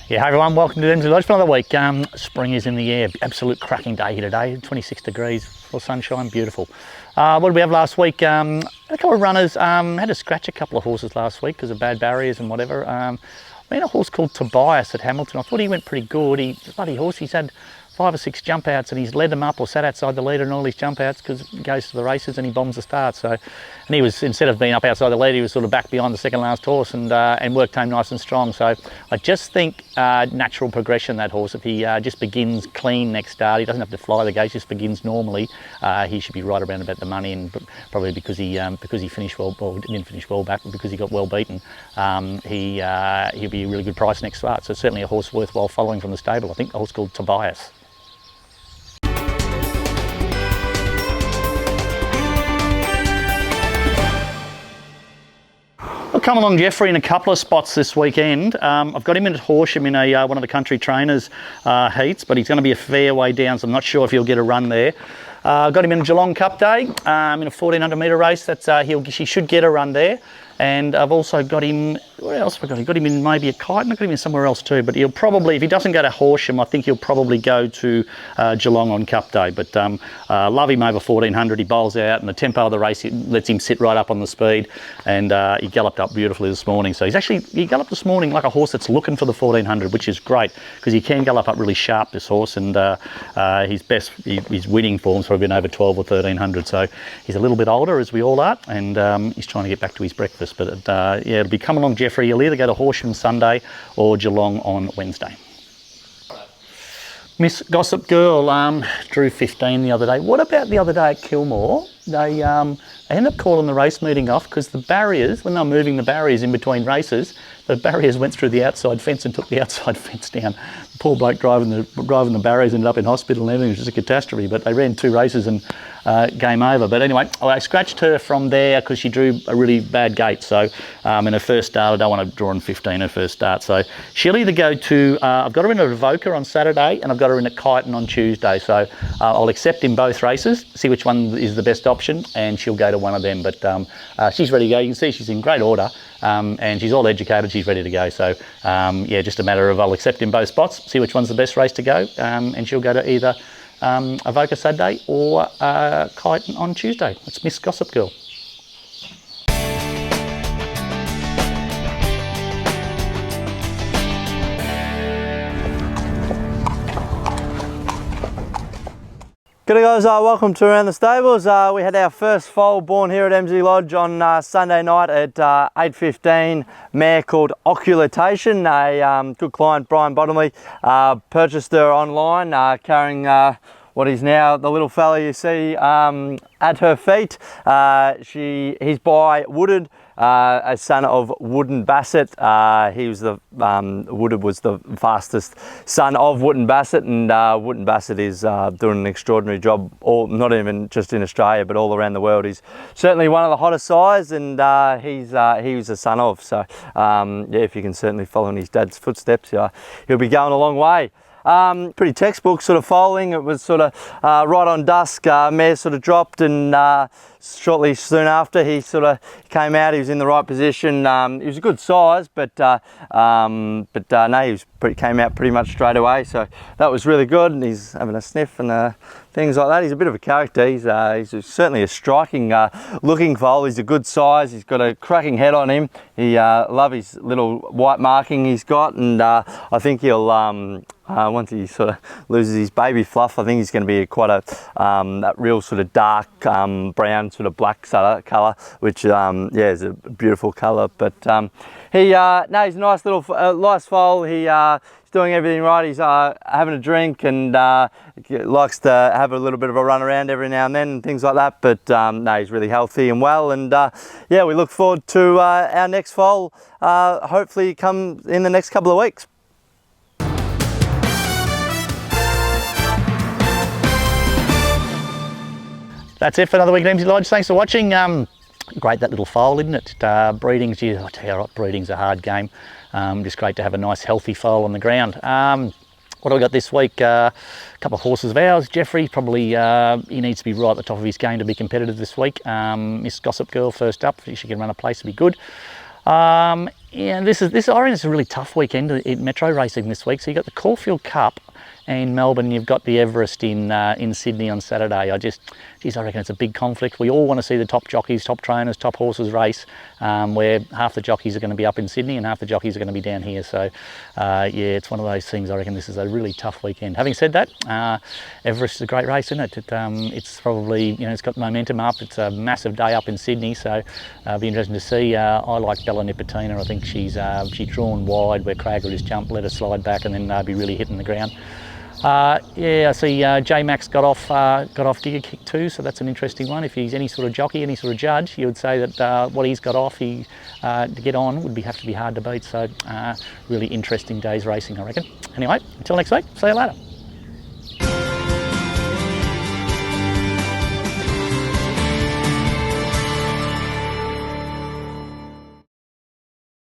Yeah, hi everyone, welcome to Emsley Lodge for another week. Spring is in the air, absolute cracking day here today, 26 degrees, full sunshine, beautiful. What did we have last week? A couple of runners, had to scratch a couple of horses last week because of bad barriers and whatever. We had a horse called Tobias at Hamilton. I thought he went pretty good. Bloody horse, he's had 5 or 6 jump outs and he's led them up or sat outside the leader in all his jump outs because he goes to the races and he bombs the start. So, and he was, instead of being up outside the leader, he was sort of back behind the second last horse and worked home nice and strong. So I just think natural progression, that horse, if he just begins clean next start, he doesn't have to fly the gates, just begins normally, he should be right around about the money, and probably because he finished well, or didn't finish well back, but because he got well beaten, he'll be a really good price next start. So certainly a horse worthwhile following from the stable. I think a horse called Tobias. I'll come along Jeffrey in a couple of spots this weekend. I've got him in at Horsham in one of the country trainers heats, but he's going to be a fair way down, so I'm not sure if he'll get a run there. I've got him in a Geelong Cup Day in a 1400 metre race. He should get a run there. And I've also got him, where else have I got him? Got him in maybe a Kite, and I've got him in somewhere else too, but he'll probably, if he doesn't go to Horsham, I think he'll probably go to Geelong on Cup Day. But love him over 1400, he bowls out, and the tempo of the race, it lets him sit right up on the speed, and he galloped up beautifully this morning. So he galloped this morning like a horse that's looking for the 1400, which is great, because he can gallop up really sharp, this horse, and his winning form's probably been over 12 or 1300, so he's a little bit older, as we all are, and he's trying to get back to his breakfast. But yeah, it'll be come along Jeffrey. You'll either go to Horsham Sunday or Geelong on Wednesday. Miss Gossip Girl drew 15 the other day. What about the other day at Kilmore? They ended up calling the race meeting off because the barriers, when they were moving the barriers in between races, the barriers went through the outside fence and took the outside fence down. The poor bloke driving the barriers ended up in hospital and everything. It was just a catastrophe, but they ran 2 races and game over. But anyway, I scratched her from there because she drew a really bad gate. So in her first start, I don't want to draw on 15 her first start. So she'll either go to, I've got her in a Evoker on Saturday and I've got her in a Chiton on Tuesday. So I'll accept in both races, see which one is the best option, and she'll go to one of them. But she's ready to go. You can see she's in great order, and she's all educated. She's ready to go. So yeah, just a matter of I'll accept in both spots, see which one's the best race to go, and she'll go to either Evoker Saturday or Chiton on Tuesday. It's Miss Gossip Girl. G'day guys, welcome to Around the Stables. We had our first foal born here at Emsley Lodge on Sunday night at 8:15, mare called Occultation. A good client, Brian Bottomley, purchased her online, carrying what is now the little fella you see at her feet. He's by Wooded, a son of Wooden Bassett. Wooded was the fastest son of Wooden Bassett, and Wooden Bassett is doing an extraordinary job, not even just in Australia, but all around the world. He's certainly one of the hottest size, and he was a son of. So yeah, if you can certainly follow in his dad's footsteps, he'll be going a long way. Pretty textbook sort of foaling. It was sort of right on dusk, mare sort of dropped, and shortly soon after he sort of came out. He was in the right position. He was a good size, but no, came out pretty much straight away, so that was really good. And he's having a sniff and things like that. He's a bit of a character. He's certainly a striking looking foal. He's a good size. He's got a cracking head on him. Love his little white marking he's got, and I think he'll once he sort of loses his baby fluff, I think he's going to be quite a that real sort of dark brown sort of black colour, which yeah, is a beautiful colour. But he's a nice little nice foal. He's doing everything right. He's having a drink and likes to have a little bit of a run around every now and then and things like that. But no, he's really healthy and well. And yeah, we look forward to our next foal. Hopefully come in the next couple of weeks. That's it for another week at Emsley Lodge. Thanks for watching. Great, that little foal, isn't it? Breeding's, geez, I tell you what, breeding's a hard game. Just great to have a nice healthy foal on the ground. What have we got this week? A couple of horses of ours. Jeffrey, probably he needs to be right at the top of his game to be competitive this week. Miss Gossip Girl first up. If she can run a place, would be good. Yeah, this I reckon it's a really tough weekend in metro racing this week. So you've got the Caulfield Cup in Melbourne, you've got the Everest in Sydney on Saturday. I reckon it's a big conflict. We all want to see the top jockeys, top trainers, top horses race, where half the jockeys are going to be up in Sydney and half the jockeys are going to be down here. So yeah, it's one of those things. I reckon this is a really tough weekend. Having said that, Everest is a great race, isn't it? It's probably, it's got momentum up. It's a massive day up in Sydney, so it'll be interesting to see. I like Bella Nipotina. I think she's drawn wide where Krager has jumped, let her slide back, and then be really hitting the ground. Yeah, I see J Max got off Digger Kick too, so that's an interesting one. If he's any sort of jockey, any sort of judge, you would say that what he's got off, to get on would have to be hard to beat. So really interesting day's racing, I reckon. Anyway, until next week, see you later.